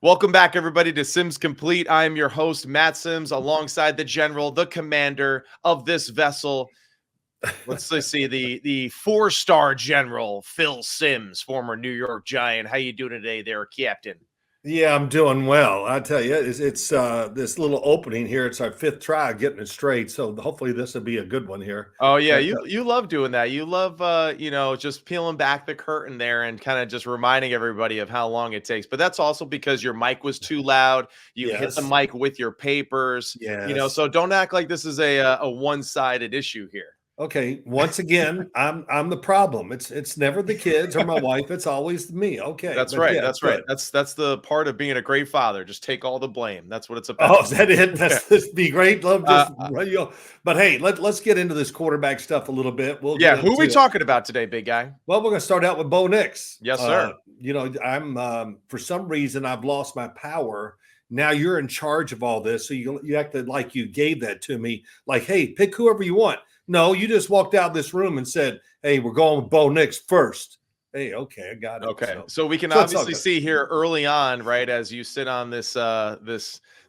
Welcome back, everybody, to Sims Complete. I am your host, Matt Sims, alongside the general, the commander of this vessel. Let's see the four-star general, Phil Sims, former New York Giant. How you doing today, there, Captain? Yeah, I'm doing well. I tell you, it's this little opening here. It's our fifth try getting it straight, so hopefully this will be a good one here. Oh yeah, But you love doing that. You love just peeling back the curtain there and kind of just reminding everybody of how long it takes. But that's also because your mic was too loud. You hit the yes, mic with your papers, yes. so don't act like this is a one-sided issue here. Okay. Once again, I'm the problem. It's never the kids or my wife. It's always me. Okay, That's but right. yeah, That's right. good. That's the part of being a great father. Just take all the blame. That's what it's about. Oh, is that it? Yeah. That's be great. Love Uh, just but hey, let's get into this quarterback stuff a little bit. We'll get yeah. Who are we into talking about today, big guy? Well, we're going to start out with Bo Nix. Yes, sir. I'm for some reason I've lost my power. Now you're in charge of all this, so you acted like you gave that to me. Like, hey, pick whoever you want. No, you just walked out of this room and said, "Hey, we're going with Bo Nix first." Hey, okay, I got it. Okay. So we can So it's all obviously good. see here early on, right, as you sit on this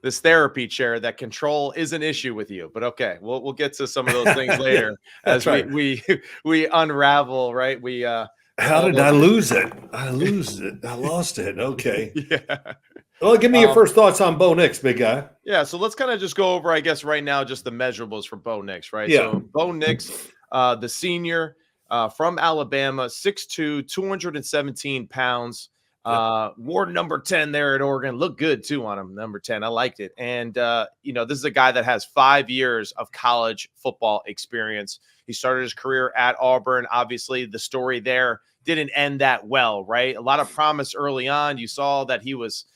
therapy chair, that control is an issue with you. But okay, we'll get to some of those things Yeah, later that's as we right. we we unravel, right? We How all did those I lose it? I lose it. I lost it. Okay. yeah. Well, give me your Um, first thoughts on Bo Nix, big guy. Yeah, so let's kind of just go over, I guess, right now, just the measurables for Bo Nix, right? Yeah. So Bo Nix, the senior from Alabama, 6'2", 217 pounds, Yep. wore number 10 there at Oregon. Looked good, too, on him, number 10. I liked it. And, this is a guy that has 5 years of college football experience. He started his career at Auburn. Obviously, the story there didn't end that well, right? A lot of promise early on. You saw that he was –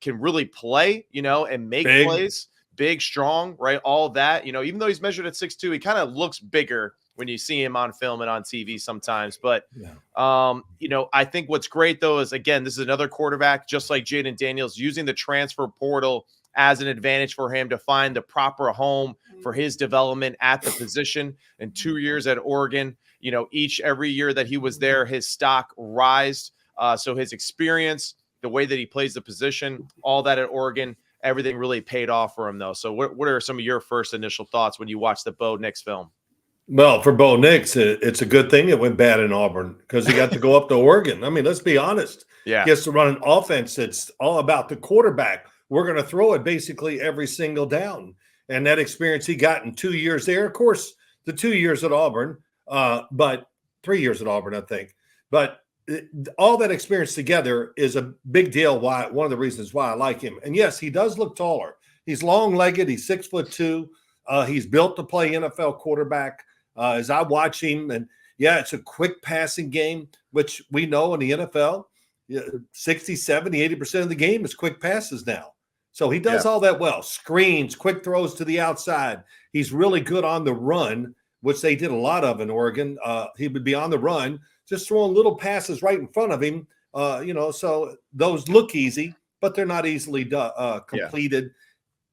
can really play, and make Big. plays, big, strong, right? All of that, even though he's measured at 6'2", he kind of looks bigger when you see him on film and on TV sometimes. But, Yeah. I think what's great, though, is, again, this is another quarterback, just like Jaden Daniels, using the transfer portal as an advantage for him to find the proper home for his development at the position. In 2 years at Oregon, every year that he was there, his stock rised. So his experience, the way that he plays the position, all that at Oregon, everything really paid off for him, though. So what are some of your first initial thoughts when you watch the Bo Nix film? Well, for Bo Nix, it's a good thing it went bad in Auburn because he got to go up to Oregon. I mean, let's be honest. Yeah. He gets to run an offense that's all about the quarterback. We're going to throw it basically every single down. And that experience he got in 2 years there, of course, the 2 years at Auburn, but 3 years at Auburn, I think. But all that experience together is a big deal. Why one of the reasons why I like him. And yes, he does look taller. He's long-legged. He's 6'2". He's built to play NFL quarterback. As I watch him, and yeah, it's a quick passing game, which we know in the NFL, 60, 70, 80% of the game is quick passes now. So he does all that well. Screens, quick throws to the outside. He's really good on the run, which they did a lot of in Oregon. He would be on the run, just throwing little passes right in front of him. So those look easy, but they're not easily completed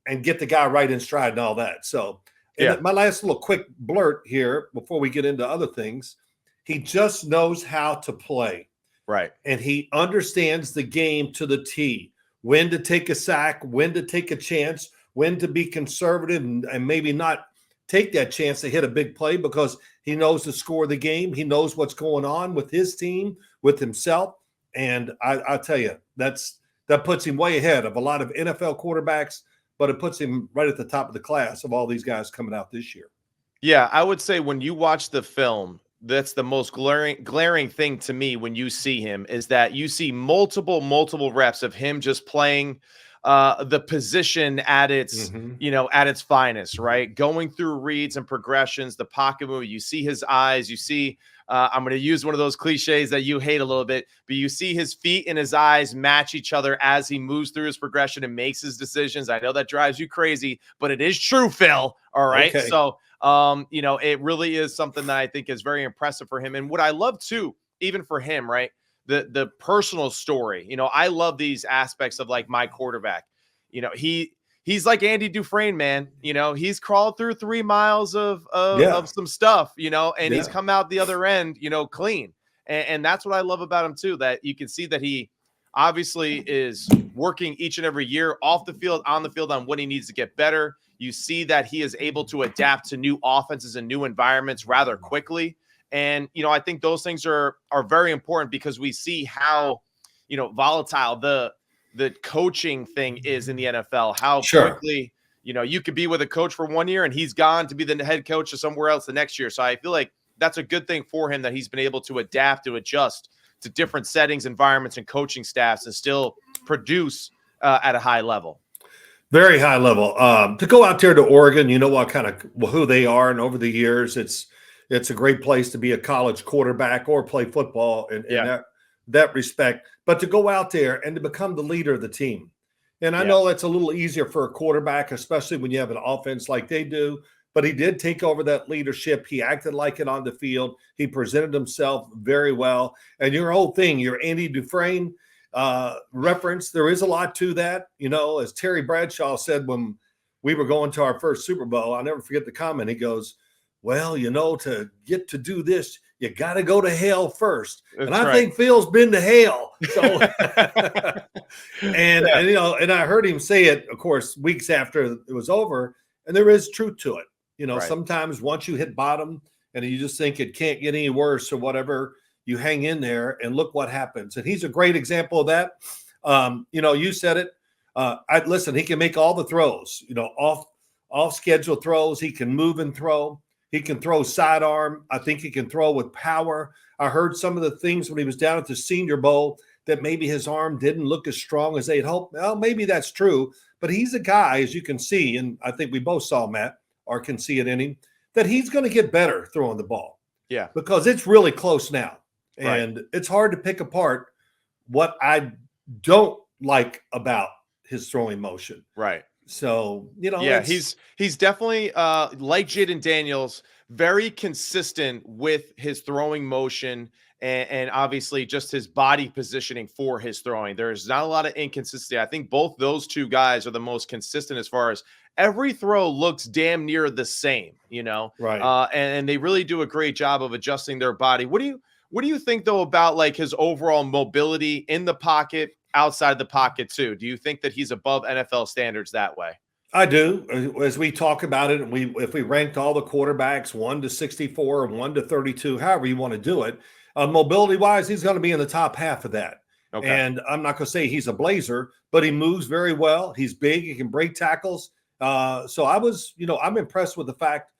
and get the guy right in stride and all that. So, and my last little quick blurt here before we get into other things, he just knows how to play. Right. And he understands the game to the T, when to take a sack, when to take a chance, when to be conservative and maybe not take that chance to hit a big play because he knows the score of the game. He knows what's going on with his team, with himself. And I tell you, that puts him way ahead of a lot of NFL quarterbacks, but it puts him right at the top of the class of all these guys coming out this year. Yeah, I would say when you watch the film, that's the most glaring thing to me when you see him is that you see multiple reps of him just playing the position at its at its finest, right? Going through reads and progressions, the pocket move. You see his eyes. You see. I'm going to use one of those cliches that you hate a little bit, but you see his feet and his eyes match each other as he moves through his progression and makes his decisions. I know that drives you crazy, but it is true, Phil. All right. Okay. So, it really is something that I think is very impressive for him. And what I love too, even for him, right? The personal story, I love these aspects of like my quarterback, he's like Andy Dufresne, man. He's crawled through 3 miles of some stuff, and he's come out the other end, clean. And that's what I love about him too, that you can see that he obviously is working each and every year off the field, on the field, on what he needs to get better. You see that he is able to adapt to new offenses and new environments rather quickly. And, I think those things are very important because we see how, volatile the coaching thing is in the NFL, how quickly, you could be with a coach for 1 year and he's gone to be the head coach of somewhere else the next year. So I feel like that's a good thing for him that he's been able to adapt, to adjust to different settings, environments, and coaching staffs and still produce at a high level. Very high level. To go out there to Oregon, what kind of who they are, and over the years, it's a great place to be a college quarterback or play football in that respect. But to go out there and to become the leader of the team, and I know that's a little easier for a quarterback, especially when you have an offense like they do. But he did take over that leadership. He acted like it on the field. He presented himself very well. And your whole thing, your Andy Dufresne reference, there is a lot to that. As Terry Bradshaw said when we were going to our first Super Bowl, I'll never forget the comment. He goes, well, to get to do this, you got to go to hell first. That's I think Phil's been to hell. So, and I heard him say it, of course, weeks after it was over. And there is truth to it. Sometimes once you hit bottom and you just think it can't get any worse or whatever, you hang in there and look what happens. And he's a great example of that. You said it. Listen, he can make all the throws, off schedule throws. He can move and throw. He can throw sidearm. I think he can throw with power. I heard some of the things when he was down at the Senior Bowl that maybe his arm didn't look as strong as they'd hoped. Well, maybe that's true. But he's a guy, as you can see, and I think we both saw Matt, or can see it in him, that he's going to get better throwing the ball. Yeah. Because it's really close now. And it's hard to pick apart what I don't like about his throwing motion. Right. So, he's definitely like Jaden Daniels, very consistent with his throwing motion and obviously just his body positioning for his throwing. There's not a lot of inconsistency. I think both those two guys are the most consistent as far as every throw looks damn near the same, Right. And they really do a great job of adjusting their body. What do you think though about like his overall mobility in the pocket, outside the pocket too? Do you think that he's above NFL standards that way? I do. As we talk about it, and if we ranked all the quarterbacks 1 to 64 or 1 to 32, however you want to do it, mobility wise, he's going to be in the top half of that. Okay. And I'm not going to say he's a blazer, but he moves very well. He's big. He can break tackles. So I'm impressed with the fact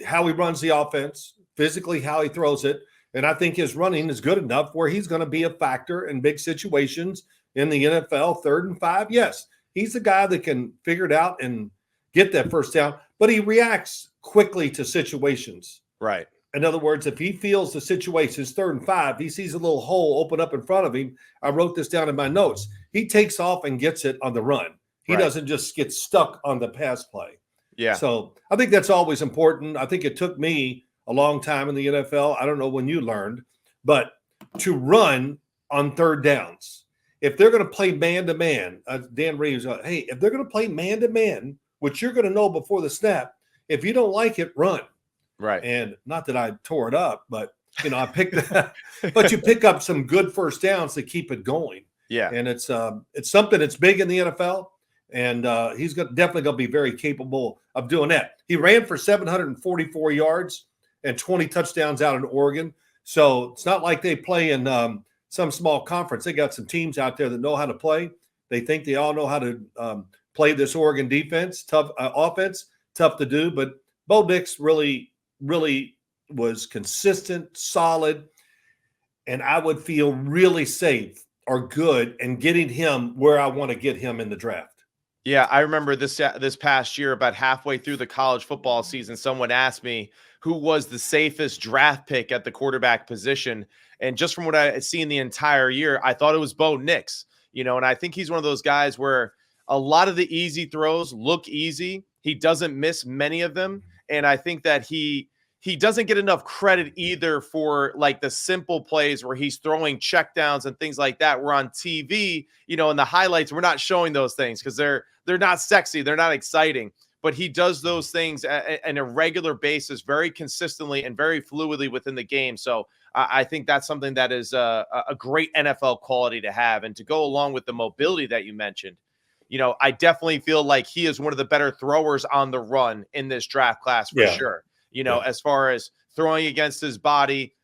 how he runs the offense, physically how he throws it. And I think his running is good enough where he's going to be a factor in big situations in the NFL, 3rd and 5. Yes, he's the guy that can figure it out and get that first down, but he reacts quickly to situations. Right. In other words, if he feels the situation is 3rd and 5, he sees a little hole open up in front of him. I wrote this down in my notes. He takes off and gets it on the run. He doesn't just get stuck on the pass play. Yeah. So I think that's always important. I think it took me a long time in the NFL. I don't know when you learned, but to run on 3rd downs. If they're going to play man-to-man, Dan Reeves, hey, if they're going to play man-to-man, which you're going to know before the snap, if you don't like it, run. Right. And not that I tore it up, but, I picked that. But you pick up some good first downs to keep it going. Yeah. And it's something that's big in the NFL. And he's definitely going to be very capable of doing that. He ran for 744 yards and 20 touchdowns out in Oregon. So it's not like they play in some small conference. They got some teams out there that know how to play. They think they all know how to play this Oregon defense, tough offense, tough to do. But Bo Nix really was consistent, solid, and I would feel really safe or good in getting him where I want to get him in the draft. Yeah, I remember this past year, about halfway through the college football season, someone asked me who was the safest draft pick at the quarterback position. And just from what I had seen the entire year, I thought it was Bo Nix, and I think he's one of those guys where a lot of the easy throws look easy. He doesn't miss many of them. And I think that he doesn't get enough credit either for like the simple plays where he's throwing checkdowns and things like that. We're on TV, in the highlights, we're not showing those things because they're not sexy. They're not exciting, but he does those things on a regular basis, very consistently and very fluidly within the game. So I think that's something that is a great NFL quality to have. And to go along with the mobility that you mentioned, I definitely feel like he is one of the better throwers on the run in this draft class for Yeah. sure. As far as throwing against his body,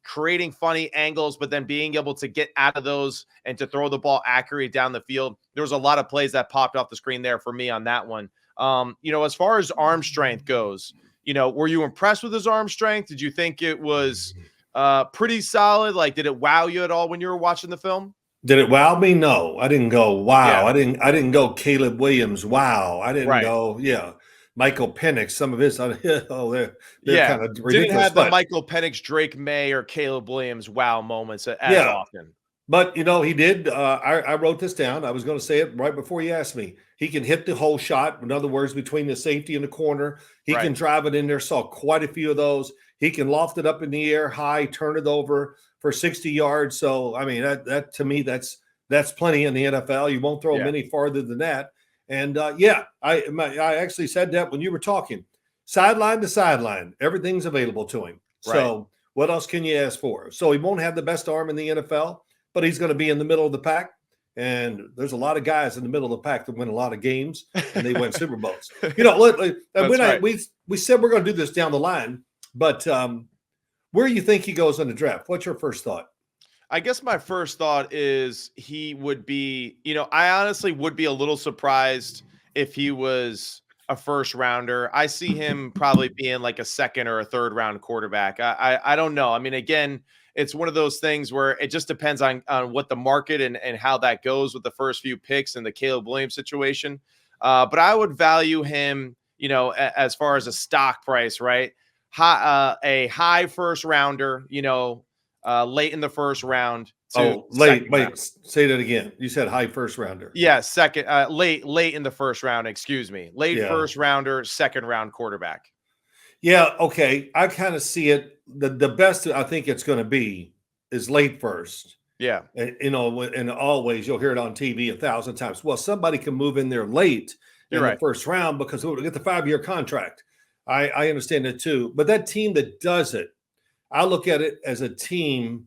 creating funny angles, but then being able to get out of those and to throw the ball accurately down the field. There was a lot of plays that popped off the screen there for me on that one. As far as arm strength goes, were you impressed with his arm strength? Did you think it was pretty solid? Like, did it wow you at all when you were watching the film? Did it wow me? No, I didn't go wow. Yeah. I didn't go Caleb Williams. Wow. I didn't Right. go, Michael Penix. Some of his, they're kind of ridiculous. Didn't have the Michael Penix, Drake May, or Caleb Williams wow moments as often. But, he did. I wrote this down. I was going to say it right before you asked me. He can hit the whole shot. In other words, between the safety and the corner, he can drive it in there. Saw quite a few of those. He can loft it up in the air high, turn it over for 60 yards. So, I mean, that to me, that's plenty in the NFL. You won't throw them any farther than that. And, I actually said that when you were talking. Sideline to sideline, everything's available to him. So what else can you ask for? So he won't have the best arm in the NFL, but he's going to be in the middle of the pack. And there's a lot of guys in the middle of the pack that win a lot of games, and they win Super Bowls. We said we're going to do this down the line, but where do you think he goes in the draft? What's your first thought? I guess my first thought is he would be, I honestly would be a little surprised if he was a first rounder. I see him probably being like a second or a third round quarterback. I don't know. I mean, again, it's one of those things where it just depends on what the market and how that goes with the first few picks and the Caleb Williams situation. But I would value him, as far as a stock price, right? A high first rounder, late in the first round. Wait, say that again. You said high first rounder. Yeah, second, late in the first round, excuse me. First rounder, second round quarterback. Yeah, okay. I kind of see it. The best I think it's going to be is late first. Yeah. And, and always you'll hear it on TV 1,000 times. Well, somebody can move in there late in the first round because we'll get the 5-year contract. I understand it too. But that team that does it, I look at it as a team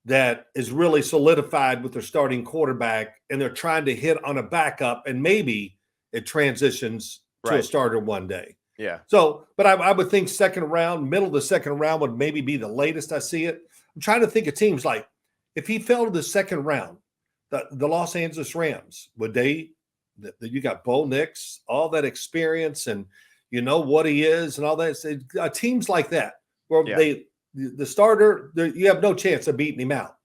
that is really solidified with their starting quarterback, and they're trying to hit on a backup, and maybe it transitions to a starter one day. Yeah. So, but I would think second round, middle of the second round would maybe be the latest I see it. I'm trying to think of teams like if he fell to the second round, the Los Angeles Rams, would they? You got Bo Nix, all that experience, and you know what he is, and all that. Teams like that where the starter, you have no chance of beating him out.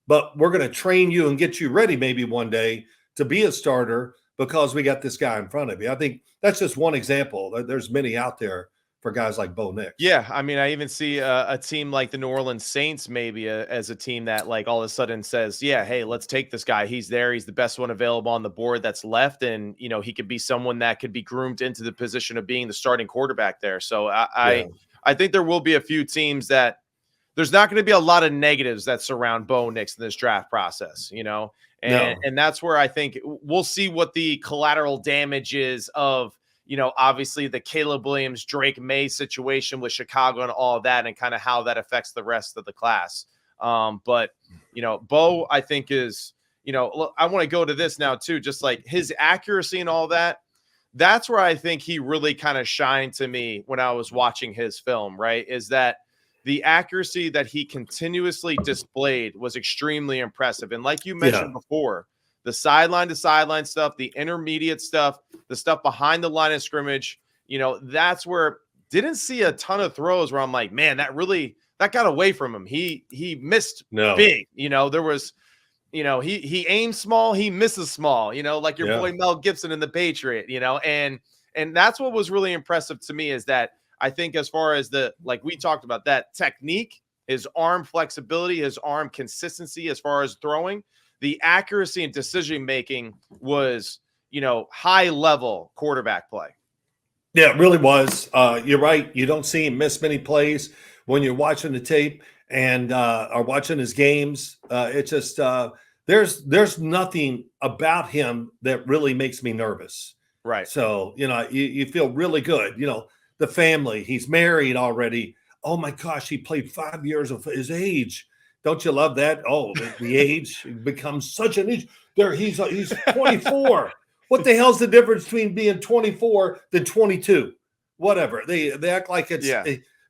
But we're going to train you and get you ready maybe one day to be a starter because we got this guy in front of you. I think that's just one example. There's many out there for guys like Bo Nix. Yeah, I mean, I even see a team like the New Orleans Saints maybe as a team that like all of a sudden says, yeah, hey, let's take this guy. He's there. He's the best one available on the board that's left. And, he could be someone that could be groomed into the position of being the starting quarterback there. So I think there will be a few teams that there's not going to be a lot of negatives that surround Bo Nix in this draft process, and that's where I think we'll see what the collateral damage is of, obviously the Caleb Williams, Drake May situation with Chicago and all of that, and kind of how that affects the rest of the class. But Bo, I think is, I want to go to this now too, just like his accuracy and all that. That's where I think he really kind of shined to me when I was watching his film, right? Is that the accuracy that he continuously displayed was extremely impressive. And like you mentioned before, the sideline to sideline stuff, the intermediate stuff, the stuff behind the line of scrimmage, that's where didn't see a ton of throws where I'm like, man, that got away from him. He missed big, there was, he aims small, he misses small, like your boy Mel Gibson in The Patriot, and that's what was really impressive to me is that I think as far as like we talked about that technique, his arm flexibility, his arm consistency, as far as throwing, the accuracy and decision-making was, high level quarterback play. Yeah, it really was. You're right. You don't see him miss many plays when you're watching the tape and are watching his games. It's just, there's nothing about him that really makes me nervous. Right. So, you feel really good, the family, he's married already. oh my gosh, he played 5 years of his age. Don't you love that? Oh, the age becomes such an age. There, he's 24. What the hell's the difference between being 24 than 22? Whatever. They act like it's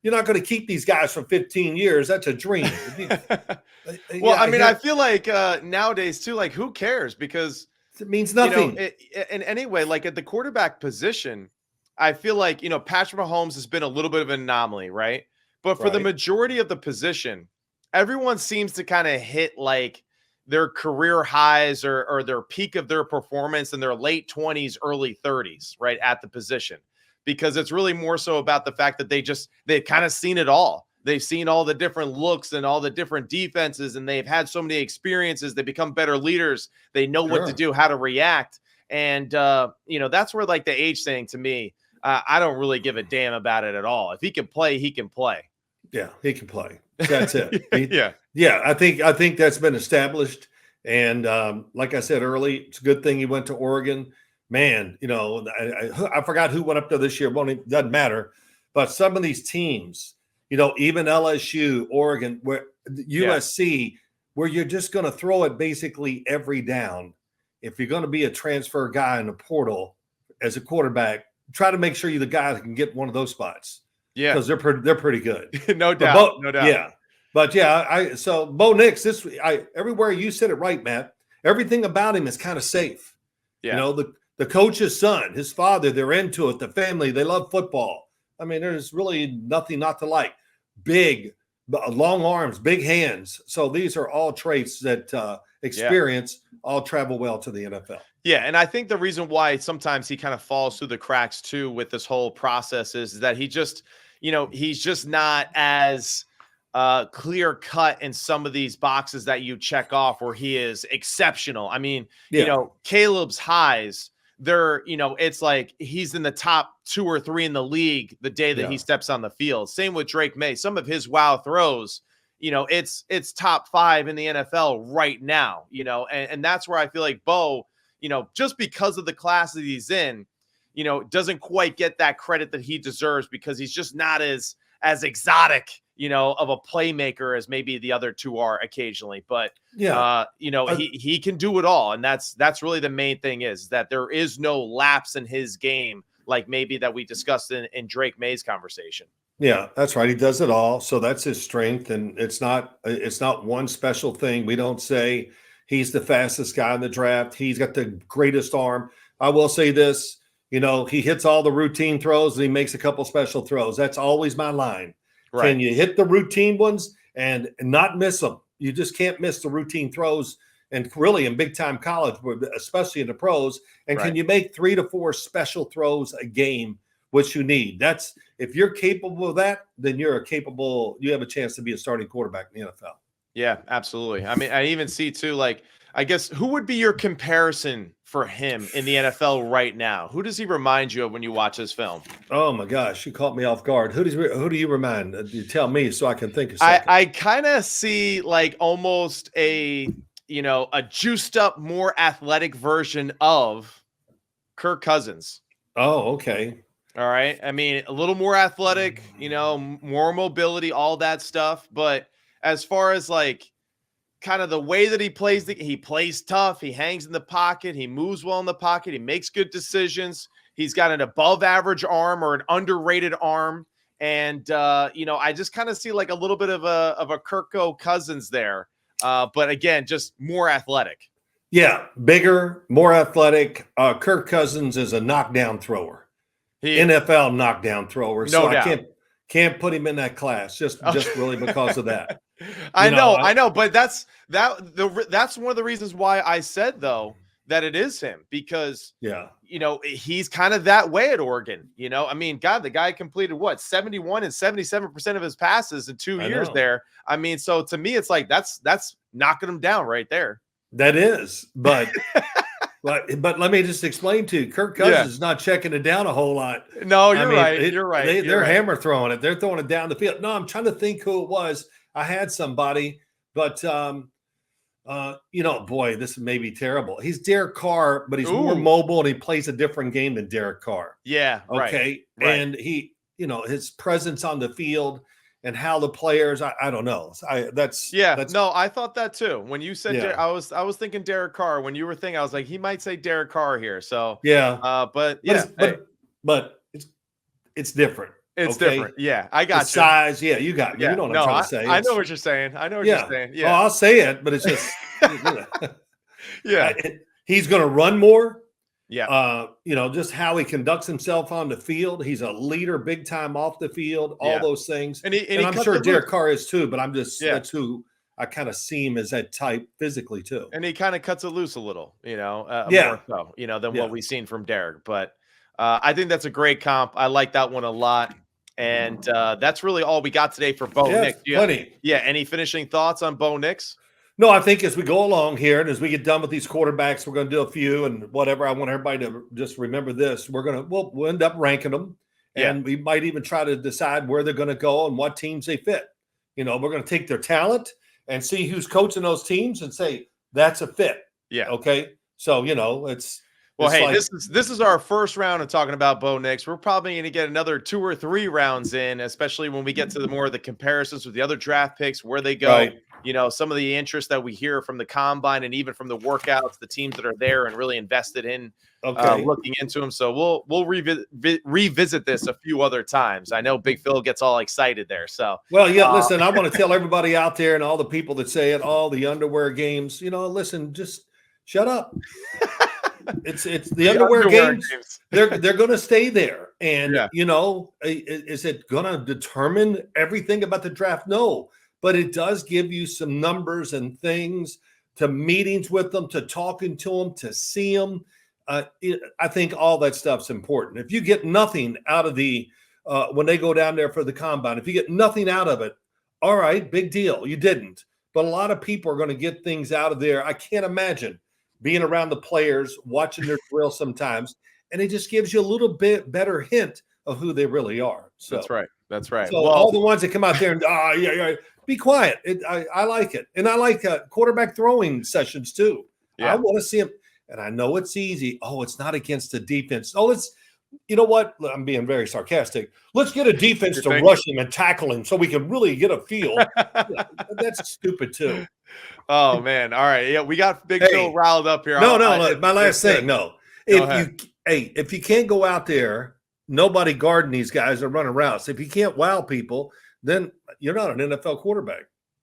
you're not going to keep these guys for 15 years. That's a dream. Well, I mean, I feel like nowadays too, like who cares? Because it means nothing. And anyway, like at the quarterback position, I feel like, Patrick Mahomes has been a little bit of an anomaly, right? But for the majority of the position, everyone seems to kind of hit like their career highs or their peak of their performance in their late 20s, early 30s, right, at the position. Because it's really more so about the fact that they've kind of seen it all. They've seen all the different looks and all the different defenses, and they've had so many experiences. They become better leaders. They know what to do, how to react. And, that's where like the age thing to me, I don't really give a damn about it at all. If he can play, he can play. Yeah, he can play. That's it. Yeah. I think that's been established. And like I said early, it's a good thing he went to Oregon. Man, I forgot who went up there this year. It doesn't matter. But some of these teams, even LSU, Oregon, USC, where you're just going to throw it basically every down. If you're going to be a transfer guy in the portal as a quarterback, try to make sure you're the guy that can get one of those spots. Yeah, because they're pretty good. No doubt. No doubt. Yeah, but so Bo Nix, everywhere you said it right, Matt. Everything about him is kind of safe. Yeah, the coach's son, his father, they're into it. The family, they love football. I mean, there's really nothing not to like. Big, long arms, big hands. So these are all traits that experience all travel well to the NFL. Yeah, and I think the reason why sometimes he kind of falls through the cracks too with this whole process is that he just, he's just not as clear cut in some of these boxes that you check off where he is exceptional. I mean, Caleb's highs, it's like he's in the top 2 or 3 in the league the day that he steps on the field. Same with Drake May. Some of his wow throws, it's top 5 in the NFL right now, and that's where I feel like Bo, just because of the class that he's in, doesn't quite get that credit that he deserves because he's just not as exotic, of a playmaker as maybe the other two are occasionally. But, he can do it all. And that's really the main thing is that there is no lapse in his game like maybe that we discussed in Drake May's conversation. Yeah, that's right. He does it all. So that's his strength. And it's not one special thing. We don't say he's the fastest guy in the draft. He's got the greatest arm. I will say this, he hits all the routine throws and he makes a couple special throws. That's always my line. Right. Can you hit the routine ones and not miss them? You just can't miss the routine throws. And really in big time college, especially in the pros. And can you make 3 to 4 special throws a game, which you need? That's if you're capable of that, then you have a chance to be a starting quarterback in the NFL. Yeah, absolutely. I mean, I even see too, like, I guess who would be your comparison for him in the NFL right now? Who does he remind you of when you watch his film? Oh my gosh, you caught me off guard. Who do you remind? You tell me so I can think of something. I kind of see like almost a juiced up, more athletic version of Kirk Cousins. Oh, okay. All right. I mean, a little more athletic, more mobility, all that stuff. But as far as like kind of the way that he plays tough. He hangs in the pocket. He moves well in the pocket. He makes good decisions. He's got an above average arm or an underrated arm. And, I just kind of see like a little bit of a Kirko Cousins there. But again, just more athletic. Yeah. Bigger, more athletic. Kirk Cousins is a knockdown thrower. NFL knockdown thrower. No doubt. I can't put him in that class just really because of that. I know, but that's one of the reasons why I said though that it is him because he's kind of that way at Oregon. I mean, God, the guy completed 71 and 77% of his passes in 2 years there. I mean, so to me, it's like that's knocking him down right there. That is, but. But let me just explain to you, Kirk Cousins is not checking it down a whole lot. No, you're right. You're right. They're hammer throwing it. They're throwing it down the field. No, I'm trying to think who it was. I had somebody, but boy, this may be terrible. He's Derek Carr, but he's more mobile and he plays a different game than Derek Carr. Yeah. Okay. Right. And he, his presence on the field and how the players. I don't know. That's no, I thought that too. When you said yeah. I was thinking Derek Carr. When you were thinking, I was like, he might say Derek Carr here. So Yeah, but but yeah, but it's different. it's Okay, different. Yeah, I the got you. size. Yeah, you got me. Yeah, You know what no, I'm trying to say. I know what you're saying. I know what Yeah. you're saying. Oh, Yeah, I'll say it, but it's just yeah, he's going to run more. yeah, Just how he conducts himself on the field. He's a leader big time off the field, all yeah. those things. And he I'm cuts sure it Derek loose. Carr is too, but Yeah. that's who I kind of see him as that type physically too. And he kind of cuts it loose a little, Yeah. more so, than Yeah. what we've seen from Derek. But I think that's a great comp. I like that one a lot. And that's really all we got today for Bo Yeah, Nix. plenty. Yeah. Any finishing thoughts on Bo Nix? No, I think as we go along here and as we get done with these quarterbacks, we're going to do a few and whatever. I want everybody to just remember this. We'll end up ranking them, and we might even try to decide where they're going to go and what teams they fit. We're going to take their talent and see who's coaching those teams and say that's a fit. Yeah. Okay. So it's hey, like, this is our first round of talking about Bo Nix. We're probably going to get another 2 or 3 rounds in, especially when we get to the more of the comparisons with the other draft picks, where they go. Right. Some of the interest that we hear from the combine and even from the workouts, the teams that are there and really invested in looking into them. So we'll revisit this a few other times. I know Big Phil gets all excited there. So listen, I want to tell everybody out there and all the people that say it, all the underwear games. Listen, just shut up. It's the underwear games. They're going to stay there, and is it going to determine everything about the draft? No. But it does give you some numbers and things to meetings with them, to talking to them, to see them. I think all that stuff's important. If you get nothing out of when they go down there for the combine, if you get nothing out of it, all right, big deal. You didn't. But a lot of people are going to get things out of there. I can't imagine being around the players, watching their drill sometimes, and it just gives you a little bit better hint of who they really are. So That's right. That's right. So all the ones that come out there and be quiet. I like it. And I like quarterback throwing sessions too. Yeah. I want to see them. And I know it's easy. Oh, it's not against the defense. Oh, you know what? I'm being very sarcastic. Let's get a defense to rush him and tackle him so we can really get a feel. That's stupid too. Oh, man. All right. Yeah, we got Big Phil riled up here. No. My last thing. No. If you can't go out there, nobody guarding these guys that are running routes. If you can't wow people, then you're not an NFL quarterback.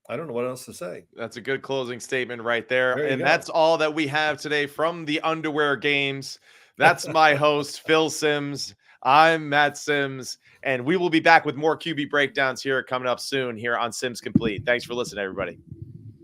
I don't know what else to say. That's a good closing statement right there. And that's all that we have today from the underwear games. That's my host, Phil Sims. I'm Matt Sims. And we will be back with more QB breakdowns here coming up soon here on Sims Complete. Thanks for listening, everybody.